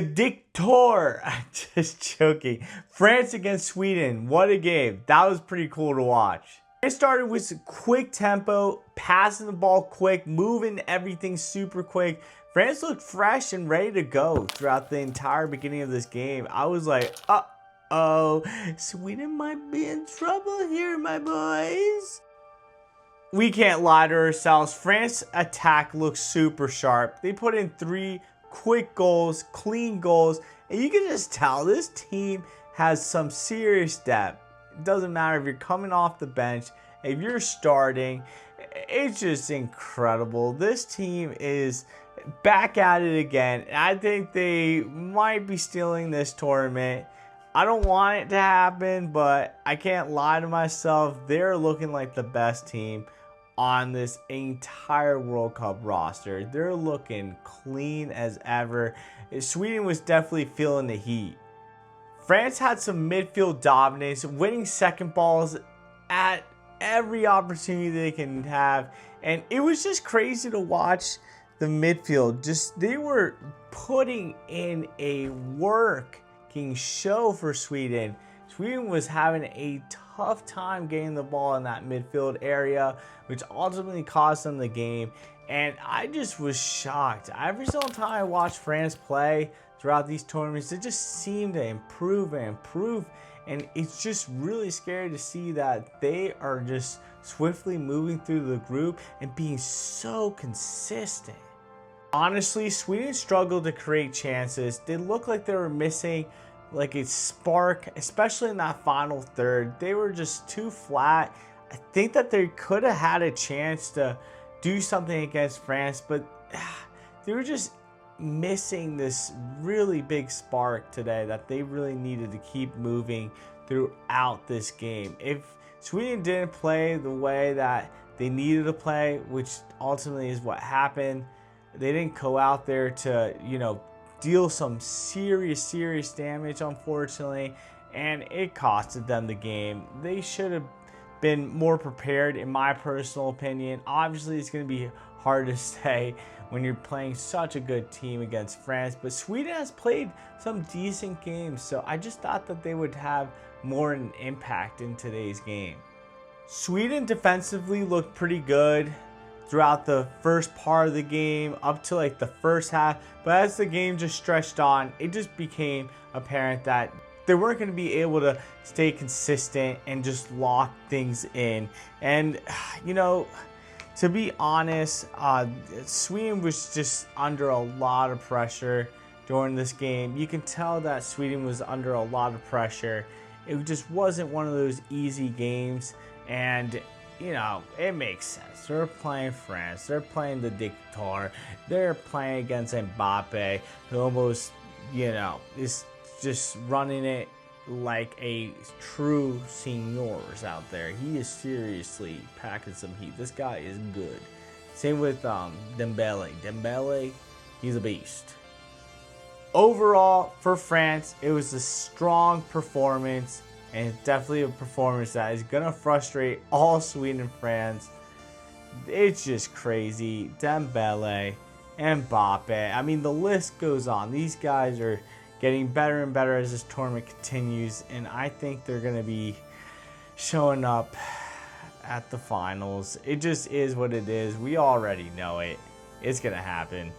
Dictator. I'm just joking. France against Sweden. What a game. That was pretty cool to watch. It started with quick tempo, passing the ball quick, moving everything super quick. France looked fresh and ready to go throughout the entire beginning of this game. I was like, uh-oh, Sweden might be in trouble here, my boys. We can't lie to ourselves. France's attack looks super sharp. They put in 3 quick goals, clean goals, and you can just tell this team has some serious depth. It doesn't matter if you're coming off the bench, if you're starting, it's just incredible. This team is back at it again. I think they might be stealing this tournament. I don't want it to happen, but I can't lie to myself. They're looking like the best team on this entire World Cup roster. They're looking clean as ever. Sweden was definitely feeling the heat. France had some midfield dominance, winning second balls at every opportunity they can have. And it was just crazy to watch the midfield. They were putting in a working show for Sweden. Sweden was having a tough time getting the ball in that midfield area, which ultimately cost them the game. And I just was shocked. Every single time I watched France play throughout these tournaments, it just seemed to improve and improve. And it's just really scary to see that they are just swiftly moving through the group and being so consistent. Honestly, Sweden struggled to create chances. They looked like they were missing like a spark, especially in that final third. They were just too flat. I think that they could have had a chance to do something against France, but they were just missing this really big spark today that they really needed to keep moving throughout this game. If Sweden didn't play the way that they needed to play, which ultimately is what happened, they didn't go out there to, deal some serious damage, unfortunately, and it costed them the game. They should have been more prepared, in my personal opinion. Obviously, it's going to be hard to say when you're playing such a good team against France, but Sweden has played some decent games, so I just thought that they would have more an impact in today's game. Sweden defensively looked pretty good throughout the first part of the game up to like the first half, but as the game just stretched on, it just became apparent that they weren't going to be able to stay consistent and just lock things in. And to be honest, Sweden was just under a lot of pressure during this game. You can tell that Sweden was under a lot of pressure. It just wasn't one of those easy games, and it makes sense. They're playing France. They're playing the Dictator. They're playing against Mbappe, who almost, is just running it like a true seniors out there. He is seriously packing some heat. This guy is good. Same with Dembele. Dembele, he's a beast. Overall, for France, it was a strong performance, and it's definitely a performance that is going to frustrate all Sweden fans. It's just crazy. Dembele, Mbappe. I mean, the list goes on. These guys are getting better and better as this tournament continues, and I think they're going to be showing up at the finals. It just is what it is. We already know it. It's going to happen.